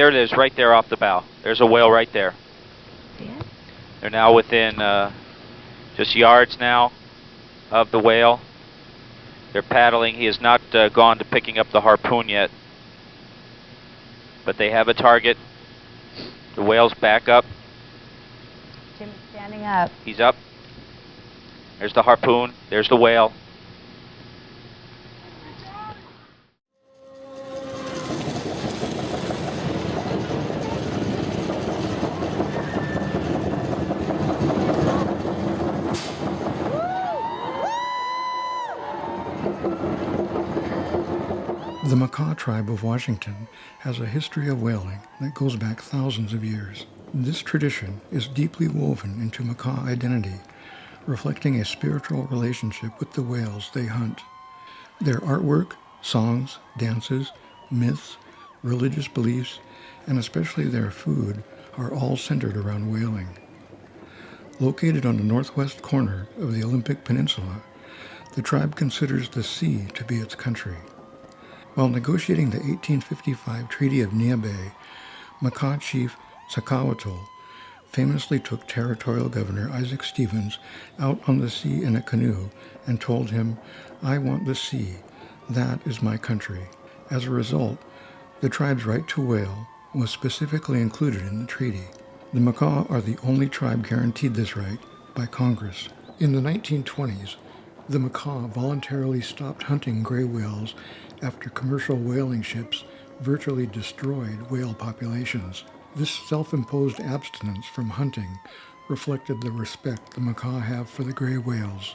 there it is, right there off the bow. There's a whale right there. Yeah. They're now within just yards now of the whale. They're paddling. He has not gone to picking up the harpoon yet. But they have a target. The whale's back up. Jimmy's standing up. He's up. There's the harpoon. There's the whale. The Makah Tribe of Washington has a history of whaling that goes back thousands of years. This tradition is deeply woven into Makah identity, reflecting a spiritual relationship with the whales they hunt. Their artwork, songs, dances, myths, religious beliefs, and especially their food are all centered around whaling. Located on the northwest corner of the Olympic Peninsula, the tribe considers the sea to be its country. While negotiating the 1855 Treaty of Niabey, Makah chief Sakawatl famously took territorial governor Isaac Stevens out on the sea in a canoe and told him, "I want the sea. That is my country." As a result, the tribe's right to whale was specifically included in the treaty. The Makah are the only tribe guaranteed this right by Congress. In the 1920s, the Makah voluntarily stopped hunting gray whales after commercial whaling ships virtually destroyed whale populations. This self-imposed abstinence from hunting reflected the respect the Makah have for the gray whales,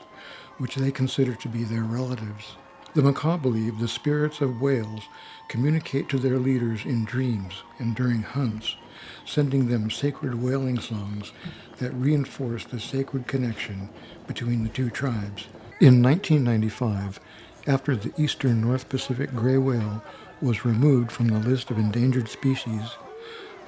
which they consider to be their relatives. The Makah believe the spirits of whales communicate to their leaders in dreams and during hunts, sending them sacred whaling songs that reinforce the sacred connection between the two tribes. In 1995, after the eastern North Pacific gray whale was removed from the list of endangered species,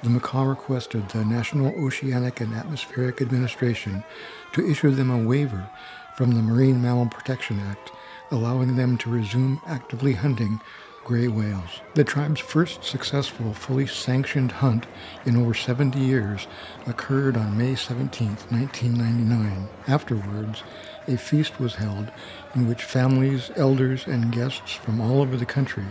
the Makah requested the National Oceanic and Atmospheric Administration to issue them a waiver from the Marine Mammal Protection Act, allowing them to resume actively hunting gray whales. The tribe's first successful, fully sanctioned hunt in over 70 years occurred on May 17, 1999. Afterwards, a feast was held in which families, elders, and guests from all over the country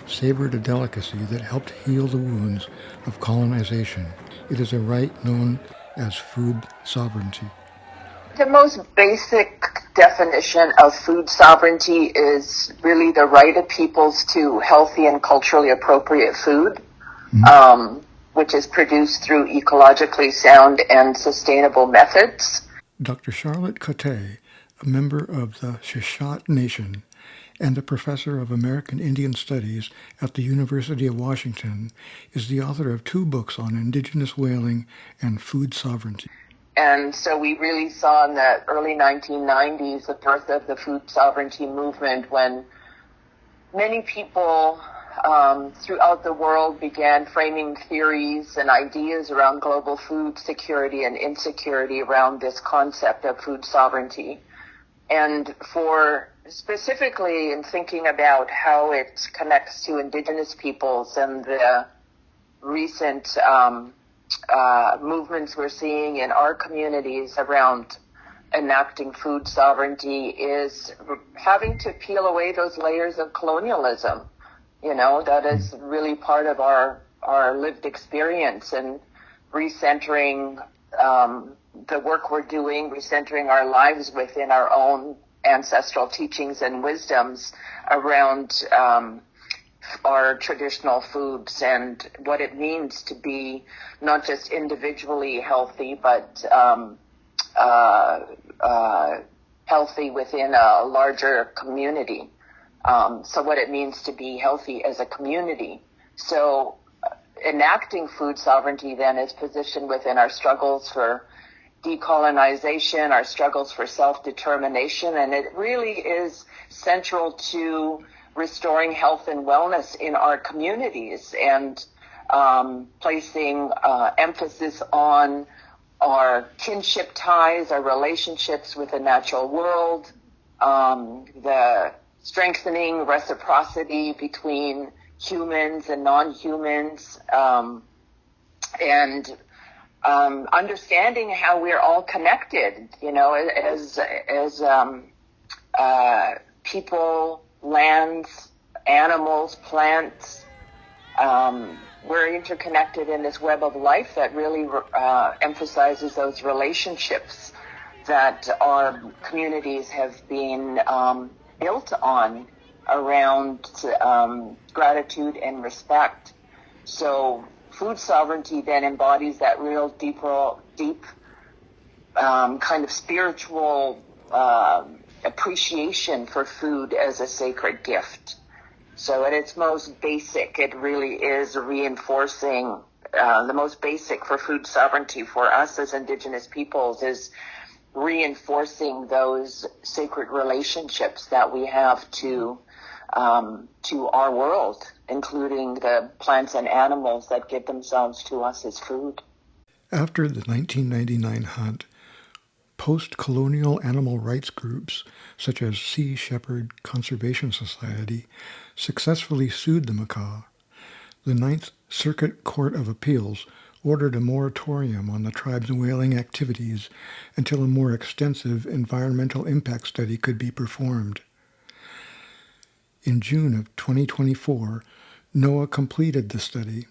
savored a delicacy that helped heal the wounds of colonization. It is a right known as food sovereignty. The most basic definition of food sovereignty is really the right of peoples to healthy and culturally appropriate food, which is produced through ecologically sound and sustainable methods. Dr. Charlotte Cote, a member of the Shuswap Nation and a professor of American Indian Studies at the University of Washington, is the author of 2 books on indigenous whaling and food sovereignty. And so we really saw in the early 1990s the birth of the food sovereignty movement, when many people throughout the world began framing theories and ideas around global food security and insecurity around this concept of food sovereignty. And for specifically in thinking about how it connects to indigenous peoples and the recent movements we're seeing in our communities around enacting food sovereignty, is having to peel away those layers of colonialism. That is really part of our lived experience, and recentering the work we're doing, recentering our lives within our own ancestral teachings and wisdoms around our traditional foods and what it means to be not just individually healthy, but healthy within a larger community. So what it means to be healthy as a community. So enacting food sovereignty then is positioned within our struggles for decolonization, our struggles for self-determination, and it really is central to restoring health and wellness in our communities, and placing emphasis on our kinship ties, our relationships with the natural world, the strengthening reciprocity between humans and non-humans, and understanding how we're all connected, as people, lands, animals, plants. We're interconnected in this web of life that really emphasizes those relationships that our communities have been built on around gratitude and respect. So food sovereignty then embodies that real deep kind of spiritual appreciation for food as a sacred gift. So at its most basic, it really is reinforcing the most basic for food sovereignty for us as Indigenous peoples is reinforcing those sacred relationships that we have to our world, including the plants and animals that give themselves to us as food. After the 1999 hunt, post-colonial animal rights groups such as Sea Shepherd Conservation Society successfully sued the Makah. The Ninth Circuit Court of Appeals ordered a moratorium on the tribe's whaling activities until a more extensive environmental impact study could be performed. In June of 2024, NOAA completed the study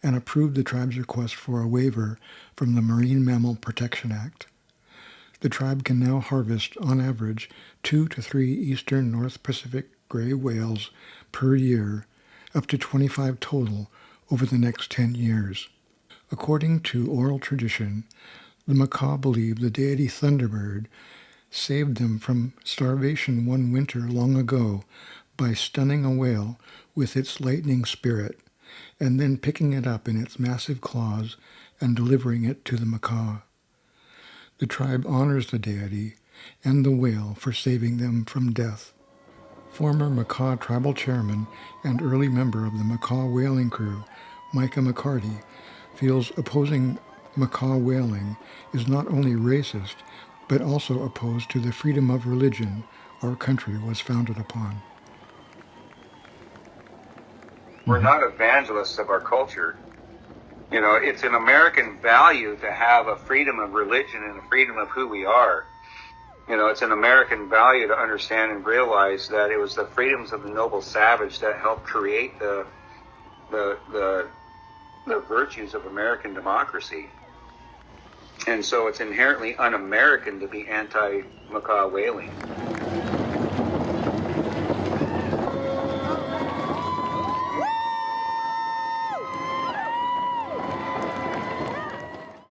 and approved the tribe's request for a waiver from the Marine Mammal Protection Act. The tribe can now harvest, on average, 2 to 3 eastern North Pacific gray whales per year, up to 25 total over the next 10 years. According to oral tradition, the Makah believe the deity Thunderbird saved them from starvation one winter long ago by stunning a whale with its lightning spirit and then picking it up in its massive claws and delivering it to the Makah. The tribe honors the deity and the whale for saving them from death. Former Makah tribal chairman and early member of the Makah whaling crew, Micah McCarty, feels opposing Makah whaling is not only racist, but also opposed to the freedom of religion our country was founded upon. We're not evangelists of our culture. You know, it's an American value to have a freedom of religion and a freedom of who we are. You know, it's an American value to understand and realize that it was the freedoms of the noble savage that helped create the virtues of American democracy. And so it's inherently un-American to be anti-Makah whaling.